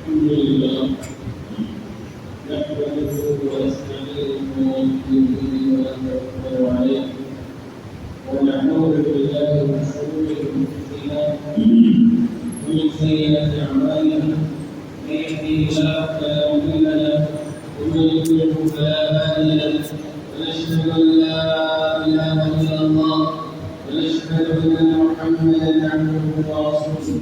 الحمد لله نحمده ونستعينه ونتوكل عليه ونعوذ بالله من شرور انفسنا ومن سيئات اعمالنا من يهده الله فلا مضل له ومن يضلل فلا هادي له ونشهد ان لا اله الا الله ونشهد ان محمدا عبده ورسوله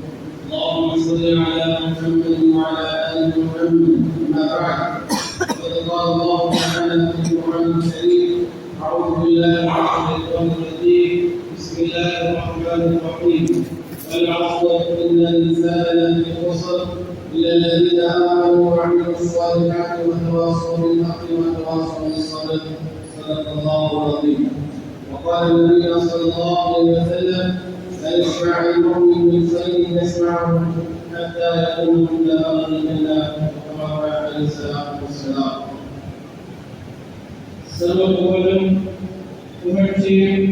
اللهم صل على محمد وعلى ال محمد اما بعد فقد قال الله تعالى في القران الكريم اعوذ بالله من الشيطان الرجيم بسم الله الرحمن الرحيم والعصر ان الانسان لفي خسر الا الذين امنوا وعملوا الصالحات وتواصوا بالحق وتواصوا بالصبر صدق الله العظيم وقال النبي صلى الله عليه وسلم لا يسمع المؤمن من خير يسمعه حتى يكون من دار الجنه كما قال عليه الصلاه والسلام. சர்வபுகழும் புகழ்ச்சியும்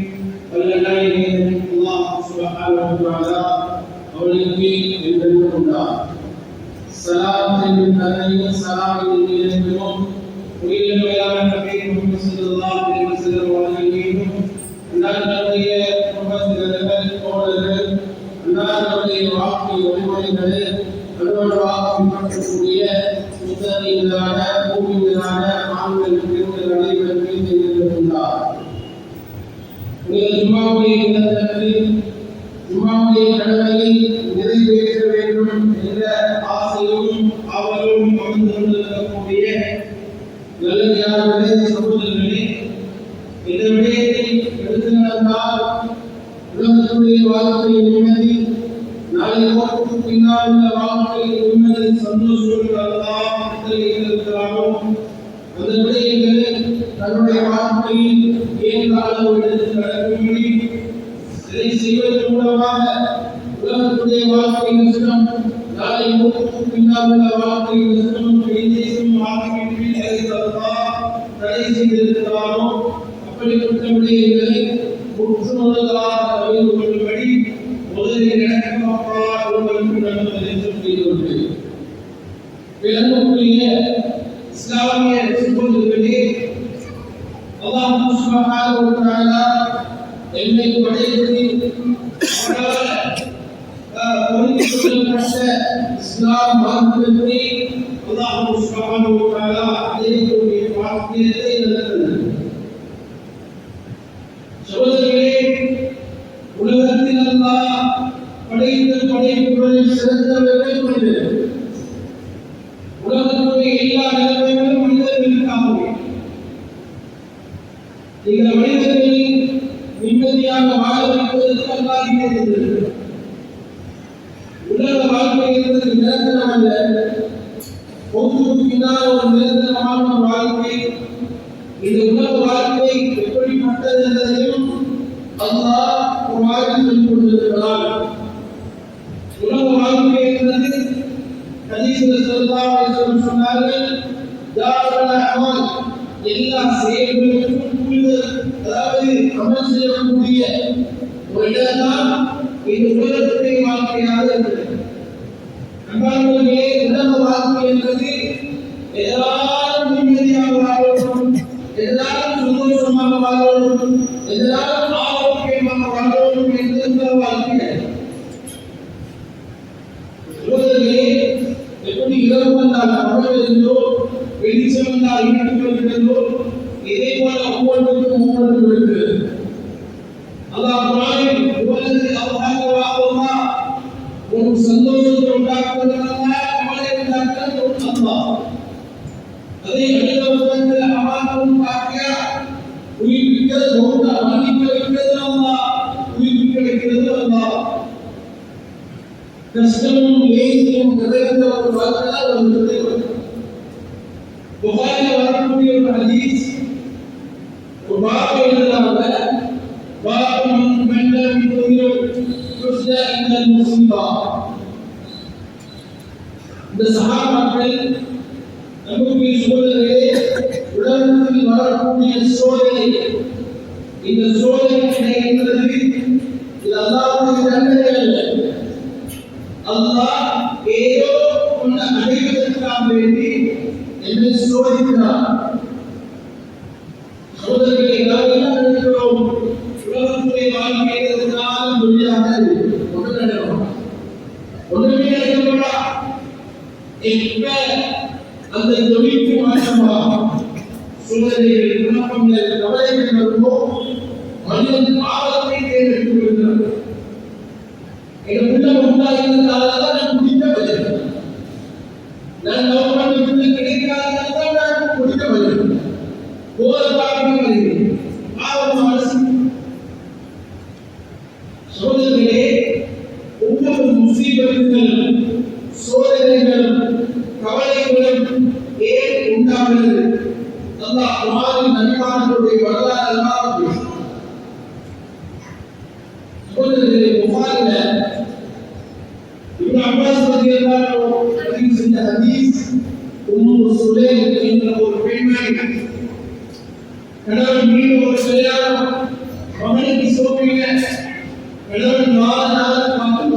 வல்லநாயகன் அல்லாஹ் சுப்ஹானஹு வ தஆலா அவனுக்கு என்றென்றும் உண்டாம். ஸலாத்தின் தன்மையும் ஸலாமின் மீதும் உயிரின் மேலான நபி முஹம்மது ஸல்லல்லாஹு அலைஹி வஸல்லம் அவர்களின் அன்னாருடைய குடும்பத்தினர்கள் தோழர்கள் அன்னாருடைய வாக்கு வழிமுறைகளை அன்னோடு வாக்கு பின்பற்றக்கூடிய முத்தகீன்களான பூமிகளான ஆண்கள் பெண்கள் அனைவரும் மீது இருக்கின்றார். ஜும்மாவுடைய தினத்தில் ஜும்மாவுடைய கடமையை நிறைவேற்ற வேண்டும் என்ற ஆசையும் அவர்களும் அமர்ந்து கொண்டிருக்கக்கூடிய நல்லடியார்களே சகோதரர்களே, இந்த விடயத்தை எடுத்து நடந்தால் உலகத்துடைய வாழ்க்கை நிம்மதி, நாளை மோட்சத்துக்கு பின்னால் உள்ள வாழ்க்கை நிம்மதி சந்தோஷங்கள் அல்லாஹ் இருக்கிறாரோ அந்த விடயங்களை தன்னுடைய வாழ்க்கையில் ஏன் அளவு எடுத்து நடக்கும்படி இதை செய்வதன் மூலமாக உலகத்துடைய வாழ்க்கை நஷ்டம், நாளை மோட்சத்துக்கு பின்னால் உள்ள வாழ்க்கை நஷ்டம் கைதேசம் ஆகியவற்றில் தடை செய்திருக்கிறாரோ அப்படிப்பட்ட விடயங்களை முற்றுமுழுதாக அறிந்து கொள்ளும்படி முதலில் நடக்கப்பட்டால் உங்களுக்கு நடந்ததை சொல்லிக் கொள்கிறேன். விளங்கக்கூடிய இஸ்லாமிய சகோதரர்களே, அல்லாஹ் சுப்ஹானஹு வ தஆலா என்னை படைத்து இஸ்லாம் மார்க்கத்தை அல்லாஹ் சுப்ஹானஹு வ தஆலா அழைக்கக்கூடிய வாக்கியத்தை நடத்துகிறார். சகோதரர்களே, உலகத்தில் அல்லாஹ் படைத்த படைப்புகளில் சிறந்தவர்கள் மனிதர்கள். உலகத்துடைய எல்லா நிலைமைகளும் மனிதர்களுக்காகவே. இந்த மனிதர்களை நிம்மதியாக வாழ வைப்பதற்கு அல்லாஹ் இருக்கிறார். உலக வாழ்க்கை என்பது நிரந்தரம் அல்ல. ஒவ்வொரு பின்னால் ஒரு நிரந்தரமான வாழ்க்கை. இந்த உலக வாழ்க்கை எப்படிப்பட்டது என்பதையும் அல்லாஹ் குர்ஆனில் சொல்லிக் கொண்டிருக்கிறார். உலக வாழ்க்கை என்பது ஹதீஸில் ஸல்லல்லாஹு அலைஹி வஸல்லம் சொன்னார்கள், தாருல் அமல், எல்லா செயல்களுக்கும் அதாவது அமல் செய்யக்கூடிய ஒரு இடம்தான் இந்த உலகத்துடைய வாழ்க்கையாக இருக்கிறது. அன்பானவர்களே, உலக வாழ்க்கை என்பது எல்லாரும் நிம்மதியாக வாழணும், எல்லாரும் சந்தோஷமாக வாழணும், எல்லாரும் ஆரோக்கியமாக வாழணும் என்ற வாழ்க்கை. சகோதரர்களே, எப்படி இரவு வந்தால் பகல் இருந்தோ, வெளிச்சம் வந்தால் இருட்டு இருந்தோ, இதே போல ஒவ்வொன்றுக்கும் இருக்கிறது. அல்லாஹ் குர்ஆனில் உலகத்தில் அல்லாஹ் ஒரு சந்தோஷத்தை உண்டாக்குவதற்காக கவலை உண்டாக்குவது அல்லாஹ். அதை அடுத்த வருடத்தில் அமாக்கும் பாக்கியா உயிர்ப்பிக்கிறது போன்ற மன்னிக்க வைக்கிறது அல்லாஹ், உயிர்ப்பிக்க வைக்கிறது அல்லாஹ். கஷ்டமும் லேசியும் நிறைந்த ஒரு வாழ்க்கையால் ஒரு நிறைவு. புகாரில் வரக்கூடிய ஒரு ஹதீஸ், ஒரு பாபு எழுதுறாங்க, பாபு மன்னம் யுஸ்தா இன்னல் முஸ்லிமா. இந்த சஹாபாக்கள் நமக்கு சோதனையே உலகத்தில் வரக்கூடிய சோதனை, இந்த சோதனை என்பது இது அல்லாஹ்வுடைய தண்டனை அல்ல. அல்லாஹ் ஏதோ ஒன்று செய்வதற்காக வேண்டி என்னை சோதிக்கிறார். சோதனைகளை நாம் என்ன நினைக்கிறோம்? உலகத்துடைய வாழ்க்கையினால் மொழியாக ஒன்றுமே நடக்கக்கூடா. எப்ப அந்த தொழிலுக்கு மாற்றமா சூழ்நிலைகள், குழப்பங்கள், கவலைகள் வருமோ மனிதன் பாவத்தை தேர்ந்தெடுத்து விடுகிறார். என் உள்ளம் உண்டாகிறதுனாலதான் நான் குடிக்க வருகிறேன். நான் கவர்மெண்ட் கிடைக்காததான் நான் குடிக்க வருகிறேன். போத பாவம் வருகிறேன். பாவம் அரசு சோதனைகளே, ஒவ்வொரு முசீபத்துகள், சோதனைகளும், கவலைகளும் ஏன் உண்டாகிறது? அல்லாஹ் குர்ஆனில் நபிமார்களுடைய வரலாறு எல்லாம் பேசுகிறார். சோதனைகளே, புகாரில இப்னு அப்பாஸ் ரலியல்லாஹு அன்ஹு செஞ்ச ஹதீஸ், உம்மு சுலைம் என்ற ஒரு பெண்மணி கணவன் மீது ஒரு கல்யாணம், மகனுக்கு சோதனை, கணவன் 4 நாள் மகன்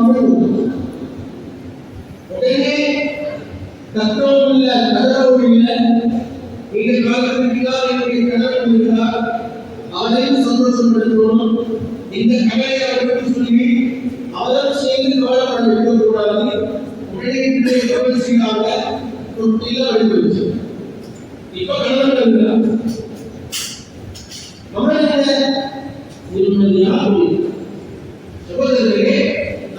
உடனே தத்துவம் இல்லை, கதவும் இல்லை. நீங்கள் காலத்திற்காக என்னுடைய கணவன் இருந்தார், அவரையும் சந்தோஷப்படுத்தணும். இந்த கவலை அவருக்கு சொல்லி அவரும் சேர்ந்து கவலைப்பட வைக்கக்கூடாது. உடனே கவலை செய்யாத தொட்டில அடிச்சு இப்ப கணவன் இருந்தார். மகன் நிம்மதியாக சகோதரர்களே,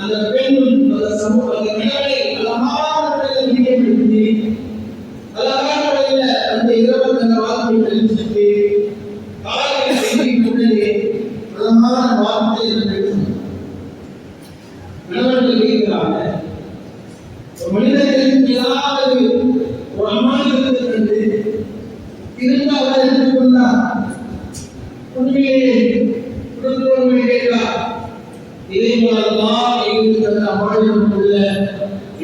அந்த பெண் அந்த சமூக அந்த கணவனை அழகான முறையில் ஈடுபடுத்தி அழகான முறையில் அந்த இரவு அந்த வாழ்க்கையை கழிச்சுட்டு காலையில் செய்திக்கு உடனே அழகான வார்த்தை கணவர்கள் கேட்கிறாங்க. மனிதர்களுக்கு ஏதாவது ஒரு அமானியத்தை கண்டு திரும்ப அவர் எடுத்துக்கொண்டார். உண்மையிலே குடும்பமே கேட்கிறார். இதே போலதான் எங்களுக்கு அந்த அபாயம் உள்ள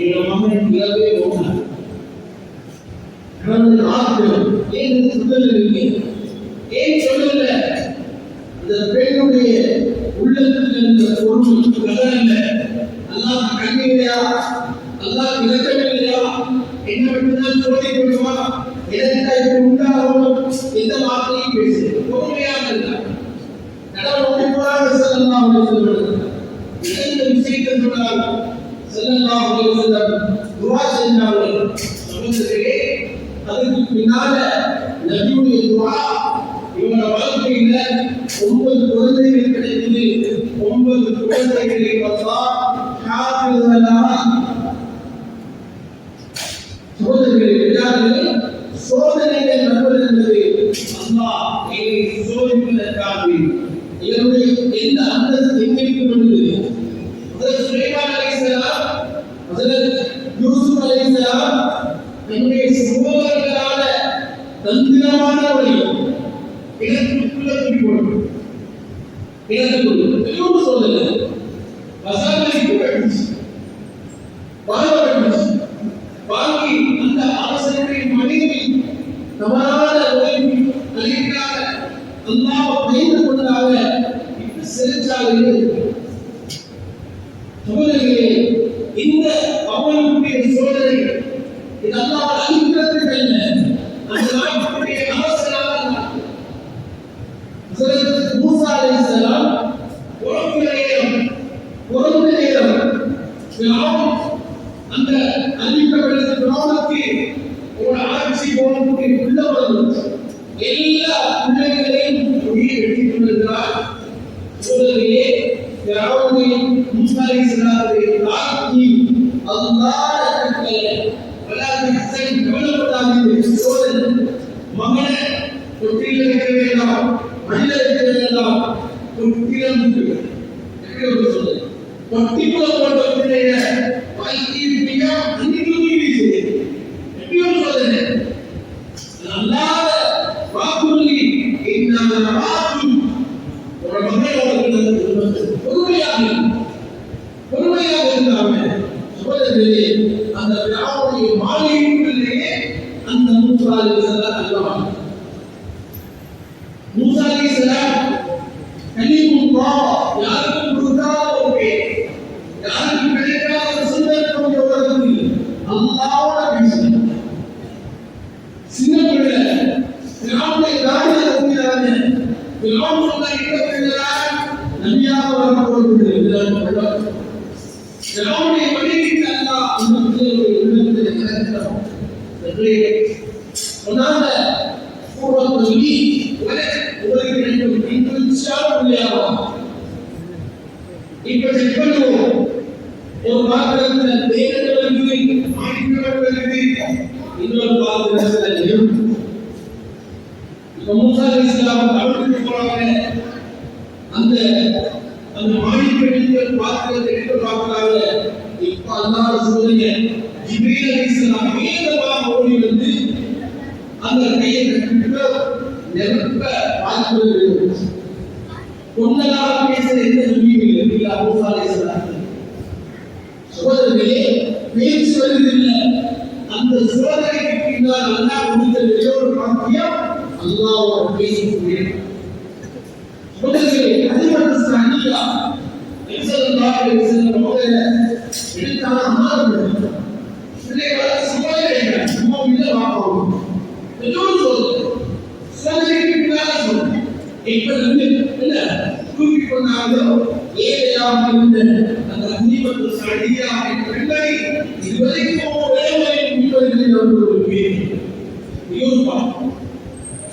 எங்கள் மகன் இறவே போனார். ஏன் சொல்லவில்லை? ஏன் சொல்லல? அந்த பெண்ணுடைய உள்ளத்தில் இருந்த பொருள் கதறல்ல. அல்லாஹ் கண்ணிலையா, அல்லாஹ் இறக்கவில்லையா, என்ன மட்டும்தான் சோதி கொள்ளுமா, எனக்கு உண்டாகும் எந்த வார்த்தையும் பேசு பொறுமையாக இருந்தார். கடவுளோடு போராட ஸல்லல்லாஹு அலைஹி வஸல்லம் இந்த விஷயத்தை சொன்னார். ஸல்லல்லாஹு அலைஹி வஸல்லம் துஆ செய்தார்கள். சகோதரர்களே, அதுக்கு பின்னால நபியுடைய துஆ, இவங்க வாழ்க்கையில 9 குழந்தைகள் கிடைத்தது. 9 குழந்தைகளை அல்லாஹ் ஹாஃபிஸாக. சகோதரர்களே, சோதனைகள் வருவது என்பது அல்லாஹ் என்னை சோதிப்பதற்காக. இதனுடைய எந்த அந்தஸ்து எங்களுக்கு வந்தது? ஹஜ்ரத் சுலைமான் அலைஹிஸ்ஸலாம், ஹஜ்ரத் யூசுப் அலைஹிஸ்ஸலாம் தன்னுடைய சகோதரர்களால தந்திரமான வழி இடத்துக்குள்ள தூக்கிக்கொண்டு இடத்துக்குள்ள சொல்லல வசனத்துக்கு கழிச்சு வாங்கி அந்த அரசனுடைய மனைவி தவறான உழைப்பு அழைக்காத அல்லாஹ் பயந்து கொண்டாக இப்ப சிறைச்சாலையில். சகோதரர்களே, இந்த அவனுடைய சோதனை இது அல்லாஹ் அழிக்கிறதுக்கு அல்ல, அந்த நாட்டுடைய அரசனாக ஹஜ்ரத் மூசா அலைஹிஸ்ஸலாம் பிறந்த நேரம் அந்த அழிக்கப்பட்ட பிராணுக்கு ஒரு ஆட்சி போனக்கூடிய உள்ளவர்கள் எல்லா பிள்ளைகளையும் ஒளியை வெட்டிக் கொண்டிருக்கிறார். சோதனையே பிராணுவையும் மூசா அலைஹிஸ்ஸலாத்தை தாக்கி அல்லாஹ் கவலைப்படாதீர்கள். சோதனை மகனை தொட்டில் வைக்க வேண்டாம், மண்ணில் வைக்க வேண்டாம், தொட்டிலம் சோதனை தொட்டிக்குள்ள போட்ட பிள்ளைய வாய்க்கு விட்டியா அன்னைக்கு வீசி எப்படி ஒரு சோதனை. அல்லாத வாக்குறுதி என்ன வாக்கு ஒரு மகனோட பொறுமையாக இருந்தாங்க. சோதனையிலே அந்த பிராவுடைய மாளிகைக்குள்ளேயே அந்த மூசா அலைஹிஸ்ஸலாம் அல்லவா, மூசா அலைஹிஸ்ஸலாம் கலீமுல்லாஹ், யாருக்கும் கொடுக்காத ஒரு பேர், யாருக்கும் கிடைக்காத ஒரு சந்தர்ப்பம் உலகத்தில் அல்லாஹ்வோட பேச நம்முடைய மனைவிக்கு அல்லாஹ் இந்த உள்ளத்தை இறக்கிறான். சொன்னாங்க பூர்வத்தொல்லி உங்களுக்கு ரெண்டு இன்ட்ரெஸ்டாக இல்லையாவா? இப்ப செக் பண்ணுவோம். ஒரு பாத்திரத்துல தேர்தல் மாணிக்கப்படுகிறது, இன்னொரு பாத்திரத்துல நெருப்பு. இப்ப மூசா அலைஹிஸ்ஸலாம் கடலுக்கு போறாங்க. அந்த மாணிக்கடித்த பாத்திரத்தை எடுத்து பார்க்கிறாங்க. இப்ப அல்லாஹ் சொல்லுங்க, ஜிப்ரீல் அலைஹிஸ்ஸலாம் வேகமாக ஓடி வந்து அந்த கையை கட்டிட்டு நெருப்ப பார்க்கிறது. பொன்னலாக பேசுற எந்த சொல்லியும் இல்லை. மூசா அலைஹிஸ்ஸலாம் சோதனையே பேச்சு வருவதில்லை. அந்த சோதனைக்கு பின்னால் அல்லாஹ் கொடுத்த ஒரு பாக்கியம் அல்லாஹ்வோட பேசக்கூடிய சோதனைகளை அதிமத்த அணியா ஸல்லல்லாஹு அலைஹி வஸல்லம் அவர்களே எடுத்தான அம்மாவுக்கு பிள்ளைகளை சோதனை சும்மா இல்ல வாப்பாவும் எல்லோரும் சோதனைக்கு பின்னால் சோதனை இப்ப என்ன தூக்கி கொண்டாங்க. ஏழையாக இருந்த அந்த அதிமத்த அணியா என்ற பெண்களை இதுவரைக்கும் வேலையை முன்வருகிற ஒரு பேர்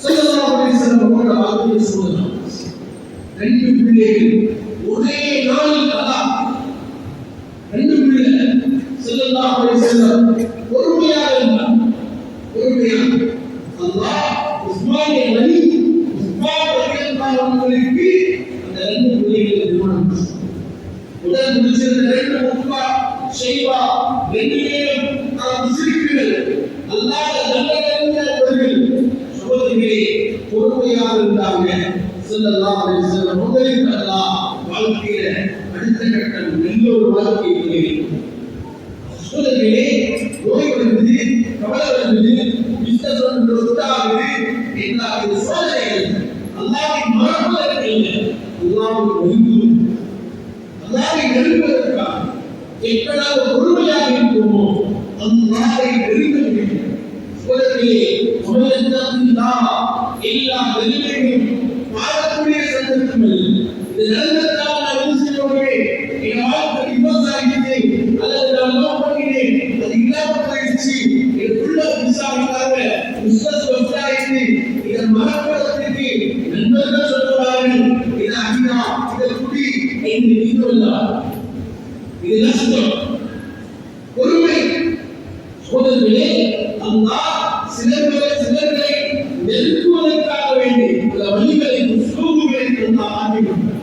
ஸல்லல்லாஹு அலைஹி வஸல்லம் அவர்கள் வாக்கிய சொல்லுகிறார். ரெண்டு பிள்ளைகள் ஒரே நாளில் ரெண்டு பிள்ளைகள் ஸல்லல்லாஹு அலைஹி வஸல்லம் பொறுமையாக இருந்தார். பொறுமையாக அல்லாஹ் உஸ்மானிய வலி உஸ்மான் ரலியல்லாஹு அன்ஹுவுக்கு அந்த ரெண்டு பிள்ளைகளை திருமணம் உடன் முடிச்சிருந்த ரெண்டு முப்பா ஷைபா ரெண்டு பேரும் முஸ்லிம்கள் அல்லாஹ் நல்லவர்கள் சகோதரிகளே பொறுமையாக இருந்தாங்க. ஸல்லல்லாஹு அலைஹி வஸல்லம் முதலில் அல்லாஹ் வாழ்க்கையில அடுத்த கட்டம் எல்லோரு வாழ்க்கையிலே சகோதரிகளே நோய் வருவது, கவலை வருவது, பிசினஸ் ஒன்றாகுது, எல்லா சோதனைகள் அல்லாஹ்வின் மறப்பதற்கு இல்லை, அல்லாஹ்வை நெருங்குவதற்காக எப்படாவது பொறுமையாக இருக்குமோ அல்லாஹ்வை நெருங்க முடியும். சகோதரிகளே எல்லா வெறுமையும் பாடக்கூடிய சந்தர்ப்பங்கள் இது நடந்ததால் நான் என்ன செய்வோமே என் வாழ்க்கை விவசாயிக்கு அல்லது நான் லோ பண்ணினேன் அது இல்லாம போயிடுச்சு எனக்குள்ள விசாரிக்காக பிசினஸ் விவசாயிக்கு இதன் மனப்படத்திற்கு நண்பர்கள் சொல்லுவார்கள் இது அகிதா இதை குடி என்று நீங்களார். இது நஷ்டம். பொறுமை சோதனைகளே அல்லாஹ் சிலர்களை நெருக்குவதற்காக வேண்டி பல வழிகளை சூழ்நிலை ஆக்கிவிட்டார்.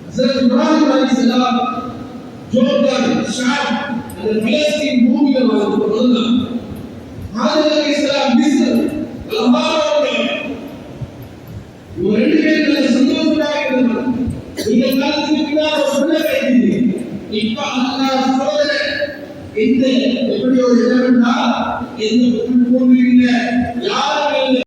ஹஜ்ரத் இப்ராஹிம் அலைஹிஸ்ஸலாம் ஜோர்டான் ஷாம் அந்த பலஸ்தீன் பூமியில் வாழ்ந்தார். ஹாஜர் அலைஹிஸ்ஸலாம் மிஸ்ர் அல்ஹாராவுடைய ஒரு ரெண்டு பேரும் சந்தோஷமாக இருந்தார். இந்த காலத்துக்கு பின்னால் ஒரு பிள்ளை கிடைத்தது. இப்ப அல்லாஹ் சோதனை எந்த எப்படி ஒரு இடம் என்றால் எந்த பூமி இல்லை, யாரும் இல்லை,